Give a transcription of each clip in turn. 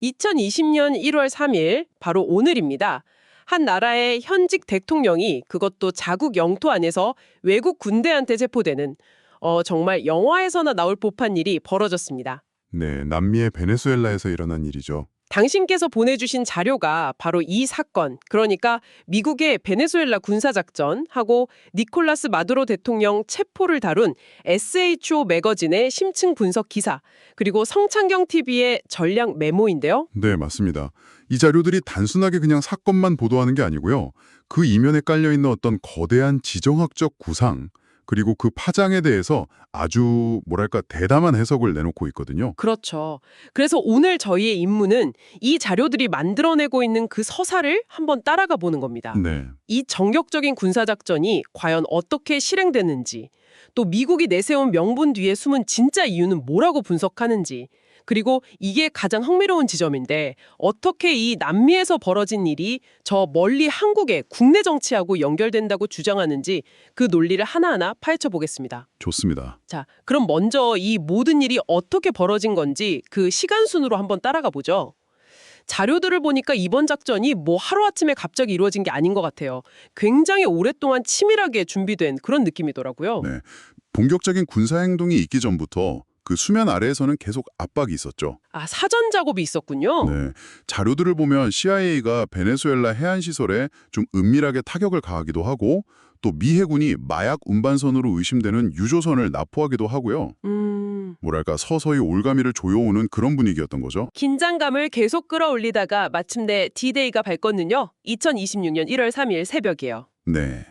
2020년 1월 3일, 바로 오늘입니다. 한 나라의 현직 대통령이 그것도 자국 영토 안에서 외국 군대한테 체포되는 정말 영화에서나 나올 법한 일이 벌어졌습니다. 네, 남미의 베네수엘라에서 일어난 일이죠. 당신께서 보내주신 자료가 바로 이 사건, 그러니까 미국의 베네수엘라 군사작전하고 니콜라스 마두로 대통령 체포를 다룬 SHO 매거진의 심층 분석 기사, 그리고 성창경 TV의 전략 메모인데요. 네, 맞습니다. 이 자료들이 단순하게 그냥 사건만 보도하는 게 아니고요. 그 이면에 깔려있는 어떤 거대한 지정학적 구상, 그리고 그 파장에 대해서 아주 뭐랄까 대담한 해석을 내놓고 있거든요. 그렇죠. 그래서 오늘 저희의 임무는 이 자료들이 만들어내고 있는 그 서사를 한번 따라가 보는 겁니다. 네, 이 전격적인 군사작전이 과연 어떻게 실행되는지, 또 미국이 내세운 명분 뒤에 숨은 진짜 이유는 뭐라고 분석하는지, 그리고 이게 가장 흥미로운 지점인데 어떻게 이 남미에서 벌어진 일이 저 멀리 한국의 국내 정치하고 연결된다고 주장하는지 그 논리를 하나하나 파헤쳐 보겠습니다. 좋습니다. 자, 그럼 먼저 이 모든 일이 어떻게 벌어진 건지 그 시간순으로 한번 따라가 보죠. 자료들을 보니까 이번 작전이 뭐 하루아침에 갑자기 이루어진 게 아닌 것 같아요. 굉장히 오랫동안 치밀하게 준비된 그런 느낌이더라고요. 네, 본격적인 군사행동이 있기 전부터 그 수면 아래에서는 계속 압박이 있었죠. 아, 사전 작업이 있었군요. 네, 자료들을 보면 CIA가 베네수엘라 해안시설에 좀 은밀하게 타격을 가하기도 하고 또 미 해군이 마약 운반선으로 의심되는 유조선을 납포하기도 하고요. 뭐랄까 서서히 올가미를 조여오는 그런 분위기였던 거죠. 긴장감을 계속 끌어올리다가 마침내 D-Day가 밝거든요. 2026년 1월 3일 새벽이에요. 네,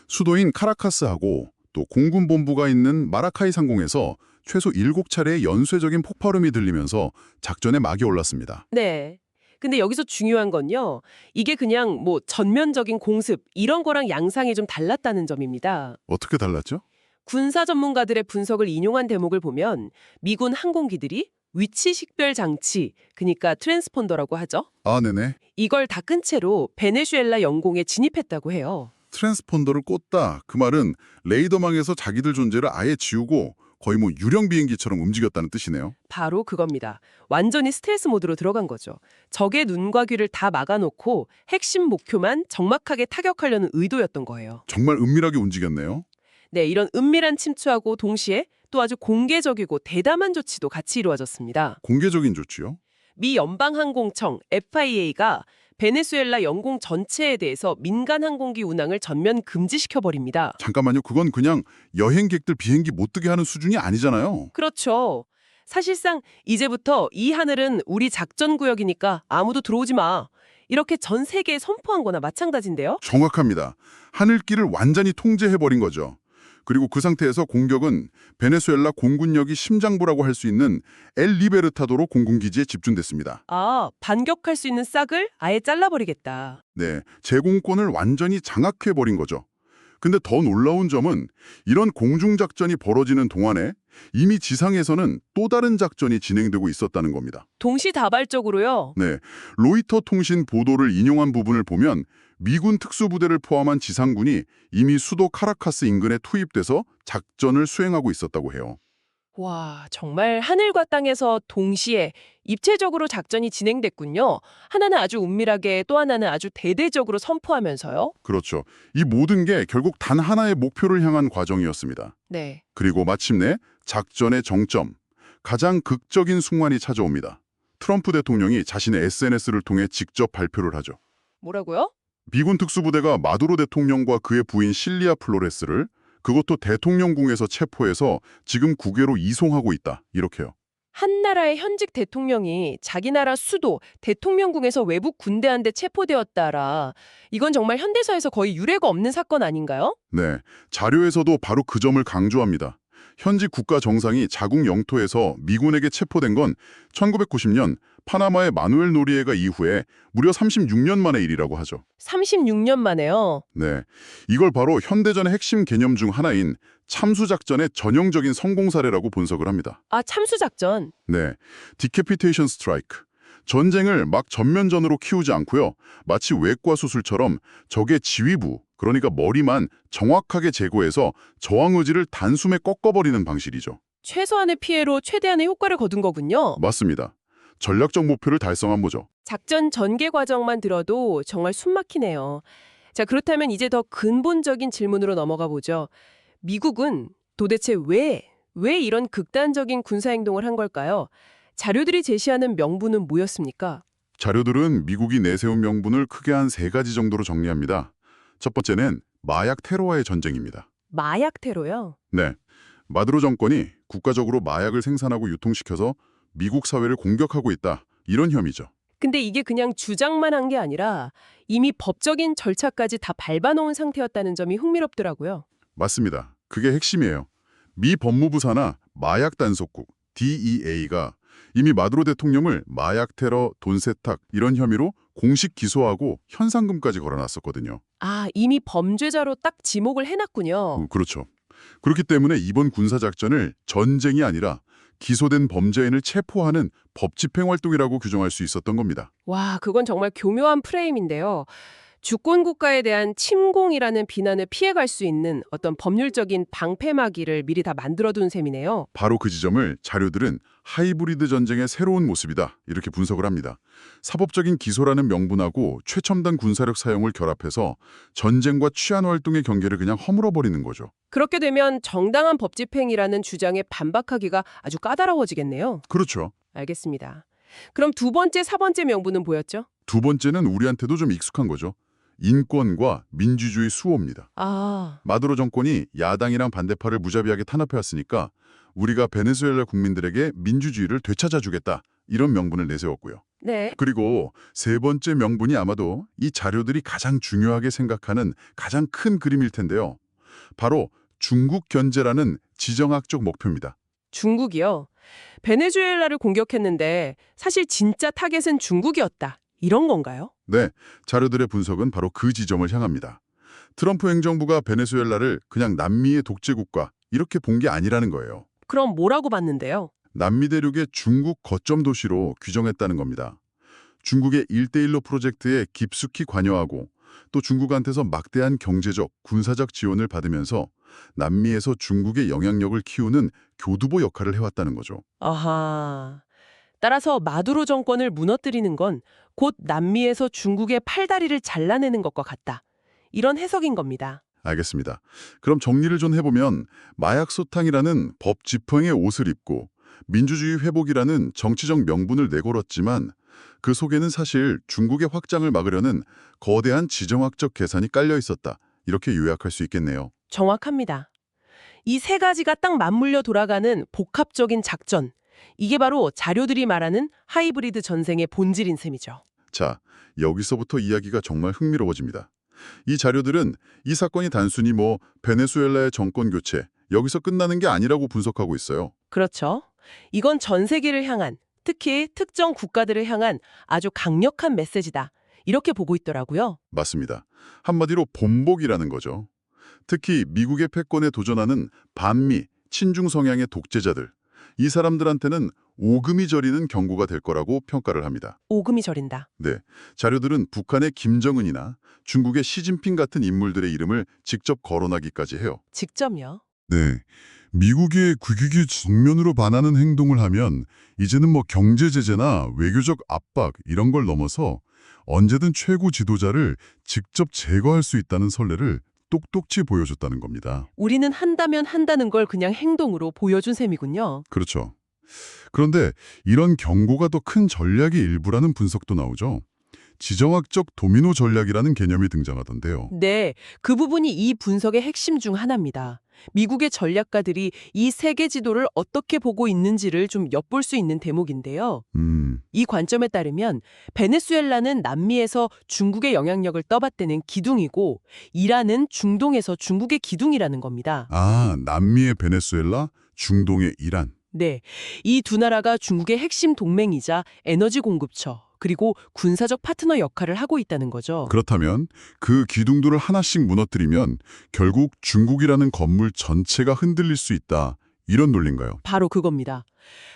수도인 카라카스하고 또 공군본부가 있는 마라카이 상공에서 최소 7차례의 연쇄적인 폭발음이 들리면서 작전에 막이 올랐습니다. 네. 근데 여기서 중요한 건요. 이게 그냥 뭐 전면적인 공습 이런 거랑 양상이 좀 달랐다는 점입니다. 어떻게 달랐죠? 군사 전문가들의 분석을 인용한 대목을 보면 미군 항공기들이 위치 식별 장치, 그러니까 트랜스폰더라고 하죠. 아, 네네. 이걸 다 끈 채로 베네수엘라 영공에 진입했다고 해요. 트랜스폰더를 꽂다. 그 말은 레이더망에서 자기들 존재를 아예 지우고 거의 뭐 유령 비행기처럼 움직였다는 뜻이네요. 바로 그겁니다. 완전히 스텔스 모드로 들어간 거죠. 적의 눈과 귀를 다 막아놓고 핵심 목표만 정확하게 타격하려는 의도였던 거예요. 정말 은밀하게 움직였네요. 네, 이런 은밀한 침투하고 동시에 또 아주 공개적이고 대담한 조치도 같이 이루어졌습니다. 공개적인 조치요? 미 연방항공청 FIA가 베네수엘라 영공 전체에 대해서 민간 항공기 운항을 전면 금지시켜버립니다. 잠깐만요. 그건 그냥 여행객들 비행기 못 뜨게 하는 수준이 아니잖아요. 그렇죠. 사실상 이제부터 이 하늘은 우리 작전구역이니까 아무도 들어오지 마. 이렇게 전 세계에 선포한 거나 마찬가지인데요. 정확합니다. 하늘길을 완전히 통제해버린 거죠. 그리고 그 상태에서 공격은 베네수엘라 공군력이 심장부라고 할 수 있는 엘 리베르타도로 공군기지에 집중됐습니다. 아, 반격할 수 있는 싹을 아예 잘라버리겠다. 네, 제공권을 완전히 장악해버린 거죠. 근데 더 놀라운 점은 이런 공중작전이 벌어지는 동안에 이미 지상에서는 또 다른 작전이 진행되고 있었다는 겁니다. 동시다발적으로요. 네, 로이터 통신 보도를 인용한 부분을 보면 미군 특수부대를 포함한 지상군이 이미 수도 카라카스 인근에 투입돼서 작전을 수행하고 있었다고 해요. 와, 정말 하늘과 땅에서 동시에 입체적으로 작전이 진행됐군요. 하나는 아주 은밀하게 또 하나는 아주 대대적으로 선포하면서요. 그렇죠. 이 모든 게 결국 단 하나의 목표를 향한 과정이었습니다. 네. 그리고 마침내 작전의 정점, 가장 극적인 순간이 찾아옵니다. 트럼프 대통령이 자신의 SNS를 통해 직접 발표를 하죠. 뭐라고요? 미군 특수부대가 마두로 대통령과 그의 부인 실리아 플로레스를 그것도 대통령궁에서 체포해서 지금 국외로 이송하고 있다. 이렇게요. 한 나라의 현직 대통령이 자기 나라 수도 대통령궁에서 외국 군대한테 체포되었다라. 이건 정말 현대사에서 거의 유례가 없는 사건 아닌가요? 네, 자료에서도 바로 그 점을 강조합니다. 현지 국가 정상이 자국 영토에서 미군에게 체포된 건 1990년 파나마의 마누엘 노리에가 이후에 무려 36년 만의 일이라고 하죠. 36년 만에요. 네, 이걸 바로 현대전의 핵심 개념 중 하나인 참수작전의 전형적인 성공 사례라고 분석을 합니다. 아, 참수작전. 네, 디캐피테이션 스트라이크. 전쟁을 막 전면전으로 키우지 않고요. 마치 외과 수술처럼 적의 지휘부, 그러니까 머리만 정확하게 제거해서 저항 의지를 단숨에 꺾어버리는 방식이죠. 최소한의 피해로 최대한의 효과를 거둔 거군요. 맞습니다. 전략적 목표를 달성한 거죠. 작전 전개 과정만 들어도 정말 숨막히네요. 자, 그렇다면 이제 더 근본적인 질문으로 넘어가 보죠. 미국은 도대체 왜 이런 극단적인 군사행동을 한 걸까요? 자료들이 제시하는 명분은 뭐였습니까? 자료들은 미국이 내세운 명분을 크게 한 3가지 정도로 정리합니다. 첫 번째는 마약 테러와의 전쟁입니다. 마약 테러요? 네, 마두로 정권이 국가적으로 마약을 생산하고 유통시켜서 미국 사회를 공격하고 있다. 이런 혐의죠. 근데 이게 그냥 주장만 한 게 아니라 이미 법적인 절차까지 다 밟아놓은 상태였다는 점이 흥미롭더라고요. 맞습니다. 그게 핵심이에요. 미 법무부 산하 마약 단속국 DEA가 이미 마두로 대통령을 마약 테러, 돈 세탁 이런 혐의로 공식 기소하고 현상금까지 걸어놨었거든요. 아, 이미 범죄자로 딱 지목을 해놨군요. 그렇죠. 그렇기 때문에 이번 군사작전을 전쟁이 아니라 기소된 범죄인을 체포하는 법집행 활동이라고 규정할 수 있었던 겁니다. 와, 그건 정말 교묘한 프레임인데요. 주권 국가에 대한 침공이라는 비난을 피해갈 수 있는 어떤 법률적인 방패막이를 미리 다 만들어둔 셈이네요. 바로 그 지점을 자료들은 하이브리드 전쟁의 새로운 모습이다 이렇게 분석을 합니다. 사법적인 기소라는 명분하고 최첨단 군사력 사용을 결합해서 전쟁과 치안 활동의 경계를 그냥 허물어버리는 거죠. 그렇게 되면 정당한 법집행이라는 주장에 반박하기가 아주 까다로워지겠네요. 그렇죠. 알겠습니다. 그럼 두 번째, 세 번째 명분은 뭐였죠? 두 번째는 우리한테도 좀 익숙한 거죠. 인권과 민주주의 수호입니다. 아, 마두로 정권이 야당이랑 반대파를 무자비하게 탄압해왔으니까 우리가 베네수엘라 국민들에게 민주주의를 되찾아주겠다. 이런 명분을 내세웠고요. 네. 그리고 세 번째 명분이 아마도 이 자료들이 가장 중요하게 생각하는 가장 큰 그림일 텐데요. 바로 중국 견제라는 지정학적 목표입니다. 중국이요. 베네수엘라를 공격했는데 사실 진짜 타겟은 중국이었다. 이런 건가요? 네, 자료들의 분석은 바로 그 지점을 향합니다. 트럼프 행정부가 베네수엘라를 그냥 남미의 독재국가 이렇게 본 게 아니라는 거예요. 그럼 뭐라고 봤는데요? 남미 대륙의 중국 거점 도시로 규정했다는 겁니다. 중국의 1대1로 프로젝트에 깊숙이 관여하고 또 중국한테서 막대한 경제적, 군사적 지원을 받으면서 남미에서 중국의 영향력을 키우는 교두보 역할을 해왔다는 거죠. 아하. 따라서 마두로 정권을 무너뜨리는 건 곧 남미에서 중국의 팔다리를 잘라내는 것과 같다. 이런 해석인 겁니다. 알겠습니다. 그럼 정리를 좀 해보면 마약 소탕이라는 법 지팡이의 옷을 입고 민주주의 회복이라는 정치적 명분을 내걸었지만 그 속에는 사실 중국의 확장을 막으려는 거대한 지정학적 계산이 깔려 있었다. 이렇게 요약할 수 있겠네요. 정확합니다. 이 세 가지가 딱 맞물려 돌아가는 복합적인 작전. 이게 바로 자료들이 말하는 하이브리드 전쟁의 본질인 셈이죠. 자, 여기서부터 이야기가 정말 흥미로워집니다. 이 자료들은 이 사건이 단순히 베네수엘라의 정권 교체, 여기서 끝나는 게 아니라고 분석하고 있어요. 그렇죠. 이건 전 세계를 향한, 특히 특정 국가들을 향한 아주 강력한 메시지다. 이렇게 보고 있더라고요. 맞습니다. 한마디로 본복이라는 거죠. 특히 미국의 패권에 도전하는 반미, 친중 성향의 독재자들, 이 사람들한테는 오금이 저리는 경고가 될 거라고 평가를 합니다. 오금이 저린다. 네, 자료들은 북한의 김정은이나 중국의 시진핑 같은 인물들의 이름을 직접 거론하기까지 해요. 직접요. 네, 미국의 국익이 정면으로 반하는 행동을 하면 이제는 경제 제재나 외교적 압박 이런 걸 넘어서 언제든 최고 지도자를 직접 제거할 수 있다는 선례를 똑똑히 보여줬다는 겁니다. 우리는 한다면 한다는 걸 그냥 행동으로 보여준 셈이군요. 그렇죠. 그런데 이런 경고가 더 큰 전략의 일부라는 분석도 나오죠. 지정학적 도미노 전략이라는 개념이 등장하던데요. 네, 그 부분이 이 분석의 핵심 중 하나입니다. 미국의 전략가들이 이 세계 지도를 어떻게 보고 있는지를 좀 엿볼 수 있는 대목인데요. 이 관점에 따르면 베네수엘라는 남미에서 중국의 영향력을 떠받드는 기둥이고 이란은 중동에서 중국의 기둥이라는 겁니다. 아, 남미의 베네수엘라, 중동의 이란. 네, 이 두 나라가 중국의 핵심 동맹이자 에너지 공급처, 그리고 군사적 파트너 역할을 하고 있다는 거죠. 그렇다면 그 기둥들을 하나씩 무너뜨리면 결국 중국이라는 건물 전체가 흔들릴 수 있다. 이런 논리인가요? 바로 그겁니다.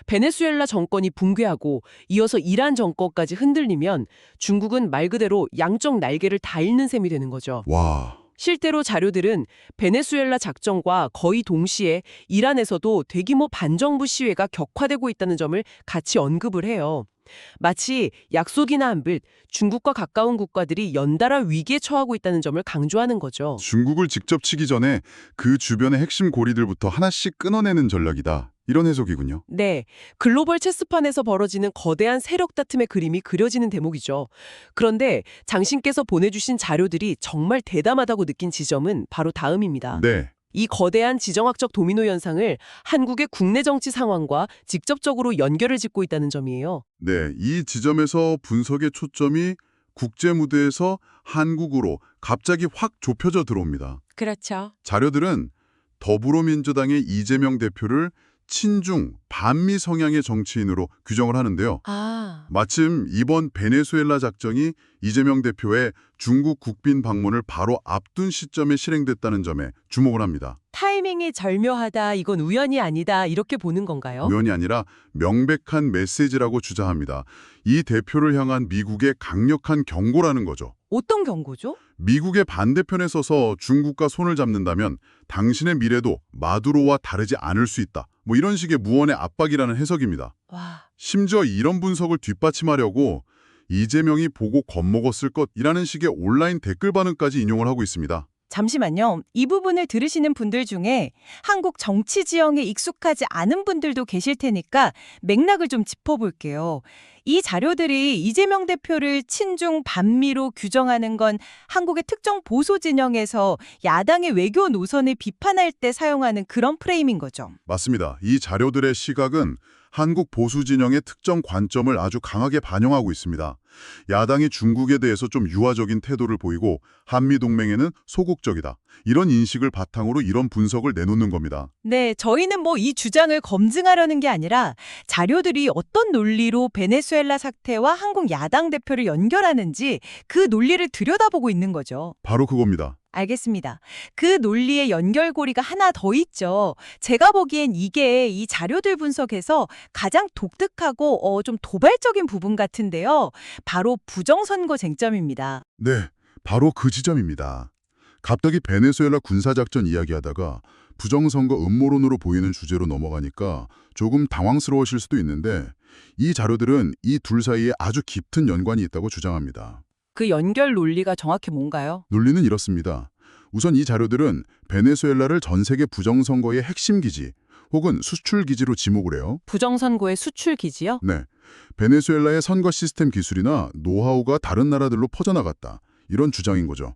베네수엘라 정권이 붕괴하고 이어서 이란 정권까지 흔들리면 중국은 말 그대로 양쪽 날개를 다 잃는 셈이 되는 거죠. 와, 실제로 자료들은 베네수엘라 작전과 거의 동시에 이란에서도 대규모 반정부 시위가 격화되고 있다는 점을 같이 언급을 해요. 마치 약속이나 한 듯 중국과 가까운 국가들이 연달아 위기에 처하고 있다는 점을 강조하는 거죠. 중국을 직접 치기 전에 그 주변의 핵심 고리들부터 하나씩 끊어내는 전략이다. 이런 해석이군요. 네, 글로벌 체스판에서 벌어지는 거대한 세력 다툼의 그림이 그려지는 대목이죠. 그런데 장신께서 보내주신 자료들이 정말 대담하다고 느낀 지점은 바로 다음입니다. 네. 이 거대한 지정학적 도미노 현상을 한국의 국내 정치 상황과 직접적으로 연결을 짓고 있다는 점이에요. 네, 이 지점에서 분석의 초점이 국제 무대에서 한국으로 갑자기 확 좁혀져 들어옵니다. 그렇죠. 자료들은 더불어민주당의 이재명 대표를 친중, 반미 성향의 정치인으로 규정을 하는데요. 마침 이번 베네수엘라 작전이 이재명 대표의 중국 국빈 방문을 바로 앞둔 시점에 실행됐다는 점에 주목을 합니다. 타이밍이 절묘하다, 이건 우연이 아니다, 이렇게 보는 건가요? 우연이 아니라 명백한 메시지라고 주장합니다. 이 대표를 향한 미국의 강력한 경고라는 거죠. 어떤 경고죠? 미국의 반대편에 서서 중국과 손을 잡는다면 당신의 미래도 마두로와 다르지 않을 수 있다. 뭐 이런 식의 무언의 압박이라는 해석입니다. 와, 심지어 이런 분석을 뒷받침하려고 이재명이 보고 겁먹었을 것이라는 식의 온라인 댓글 반응까지 인용을 하고 있습니다. 잠시만요. 이 부분을 들으시는 분들 중에 한국 정치 지형에 익숙하지 않은 분들도 계실 테니까 맥락을 좀 짚어볼게요. 이 자료들이 이재명 대표를 친중 반미로 규정하는 건 한국의 특정 보수 진영에서 야당의 외교 노선을 비판할 때 사용하는 그런 프레임인 거죠. 맞습니다. 이 자료들의 시각은 한국 보수 진영의 특정 관점을 아주 강하게 반영하고 있습니다. 야당이 중국에 대해서 좀 유화적인 태도를 보이고 한미동맹에는 소극적이다. 이런 인식을 바탕으로 이런 분석을 내놓는 겁니다. 네, 저희는 뭐 이 주장을 검증하려는 게 아니라 자료들이 어떤 논리로 베네수엘라 사태와 한국 야당 대표를 연결하는지 그 논리를 들여다보고 있는 거죠. 바로 그겁니다. 알겠습니다. 그 논리의 연결고리가 하나 더 있죠. 제가 보기엔 이게 이 자료들 분석에서 가장 독특하고 좀 도발적인 부분 같은데요. 바로 부정선거 쟁점입니다. 네, 바로 그 지점입니다. 갑자기 베네수엘라 군사작전 이야기하다가 부정선거 음모론으로 보이는 주제로 넘어가니까 조금 당황스러우실 수도 있는데 이 자료들은 이 둘 사이에 아주 깊은 연관이 있다고 주장합니다. 그 연결 논리가 정확히 뭔가요? 논리는 이렇습니다. 우선 이 자료들은 베네수엘라를 전 세계 부정선거의 핵심 기지 혹은 수출 기지로 지목을 해요. 부정선거의 수출 기지요? 네, 베네수엘라의 선거 시스템 기술이나 노하우가 다른 나라들로 퍼져나갔다. 이런 주장인 거죠.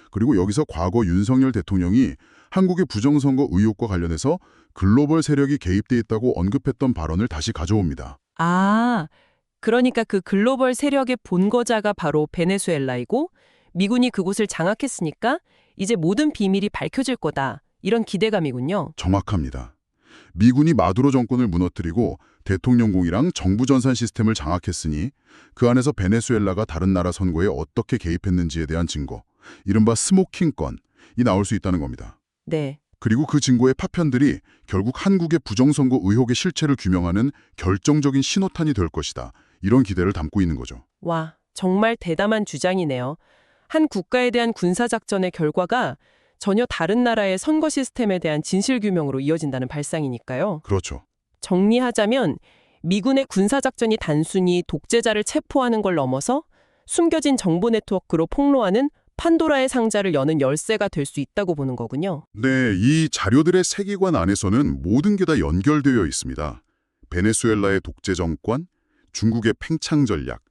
그리고 여기서 과거 윤석열 대통령이 한국의 부정선거 의혹과 관련해서 글로벌 세력이 개입돼 있다고 언급했던 발언을 다시 가져옵니다. 아, 그러니까 그 글로벌 세력의 본거자가 바로 베네수엘라이고 미군이 그곳을 장악했으니까 이제 모든 비밀이 밝혀질 거다. 이런 기대감이군요. 정확합니다. 미군이 마두로 정권을 무너뜨리고 대통령궁이랑 정부 전산 시스템을 장악했으니 그 안에서 베네수엘라가 다른 나라 선거에 어떻게 개입했는지에 대한 증거, 이른바 스모킹 건이 나올 수 있다는 겁니다. 네. 그리고 그 증거의 파편들이 결국 한국의 부정선거 의혹의 실체를 규명하는 결정적인 신호탄이 될 것이다. 이런 기대를 담고 있는 거죠. 와, 정말 대담한 주장이네요. 한 국가에 대한 군사작전의 결과가 전혀 다른 나라의 선거 시스템에 대한 진실규명으로 이어진다는 발상이니까요. 그렇죠. 정리하자면 미군의 군사작전이 단순히 독재자를 체포하는 걸 넘어서 숨겨진 정보 네트워크로 폭로하는 판도라의 상자를 여는 열쇠가 될 수 있다고 보는 거군요. 네, 이 자료들의 세계관 안에서는 모든 게 다 연결되어 있습니다. 베네수엘라의 독재 정권, 중국의 팽창 전략,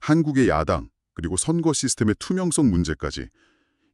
한국의 야당, 그리고 선거 시스템의 투명성 문제까지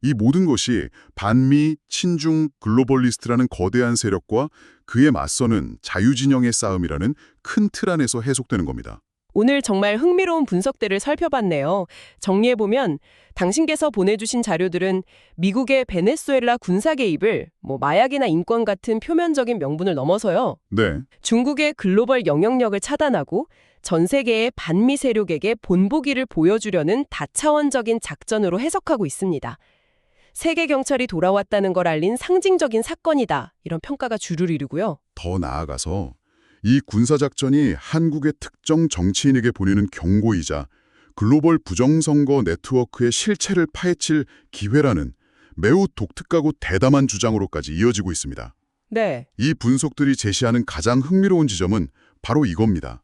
이 모든 것이 반미, 친중, 글로벌리스트라는 거대한 세력과 그에 맞서는 자유진영의 싸움이라는 큰 틀 안에서 해석되는 겁니다. 오늘 정말 흥미로운 분석들을 살펴봤네요. 정리해보면 당신께서 보내주신 자료들은 미국의 베네수엘라 군사 개입을 마약이나 인권 같은 표면적인 명분을 넘어서요. 네, 중국의 글로벌 영향력을 차단하고 전 세계의 반미 세력에게 본보기를 보여주려는 다차원적인 작전으로 해석하고 있습니다. 세계 경찰이 돌아왔다는 걸 알린 상징적인 사건이다. 이런 평가가 주를 이루고요. 더 나아가서 이 군사작전이 한국의 특정 정치인에게 보내는 경고이자 글로벌 부정선거 네트워크의 실체를 파헤칠 기회라는 매우 독특하고 대담한 주장으로까지 이어지고 있습니다. 네. 이 분석들이 제시하는 가장 흥미로운 지점은 바로 이겁니다.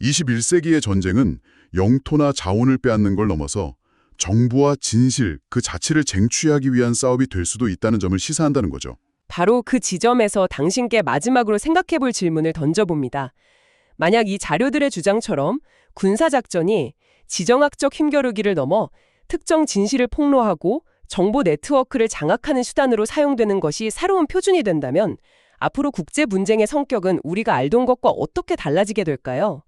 21세기의 전쟁은 영토나 자원을 빼앗는 걸 넘어서 정부와 진실 그 자체를 쟁취하기 위한 싸움이 될 수도 있다는 점을 시사한다는 거죠. 바로 그 지점에서 당신께 마지막으로 생각해볼 질문을 던져봅니다. 만약 이 자료들의 주장처럼 군사작전이 지정학적 힘겨루기를 넘어 특정 진실을 폭로하고 정보 네트워크를 장악하는 수단으로 사용되는 것이 새로운 표준이 된다면 앞으로 국제 분쟁의 성격은 우리가 알던 것과 어떻게 달라지게 될까요?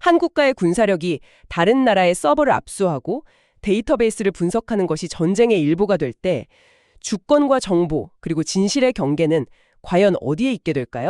한 국가의 군사력이 다른 나라의 서버를 압수하고 데이터베이스를 분석하는 것이 전쟁의 일부가 될 때 주권과 정보 그리고 진실의 경계는 과연 어디에 있게 될까요?